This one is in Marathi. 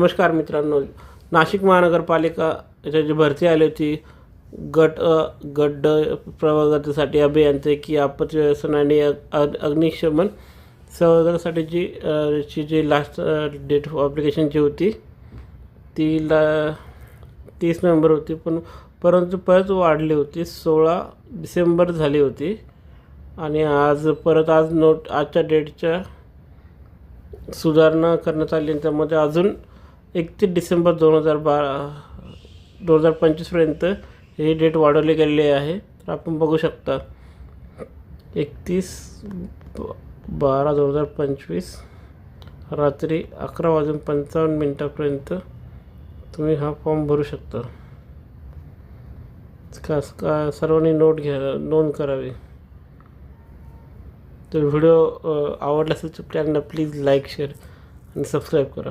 नमस्कार मित्रांनो, नाशिक महानगरपालिका याच्या जी भरती आली होती गट प्रवर्गासाठी अभियांत्रिकी, आपत्ती व्यवस्थापन आणि अग्निशमन सहयोगासाठीची जी लास्ट डेट ऑफ ॲप्लिकेशनची होती ती 30 नोव्हेंबर होती, परंतु परत वाढली होती, 16 डिसेंबर झाली होती. आणि आज आजच्या डेटच्या सुधारणा करण्यात आली. त्यामध्ये अजून 31 डिसेंबर 2025पर्यंत ही डेट वाढवली गेलेली आहे. तर आपण बघू शकता 31/12/2025 रात्री 11:55 तुम्ही हा फॉर्म भरू शकता. सर्वांनी नोंद करावी. तर व्हिडिओ आवडला असेल तर चॅनलला प्लीज लाईक, शेअर आणि सबस्क्राईब करा.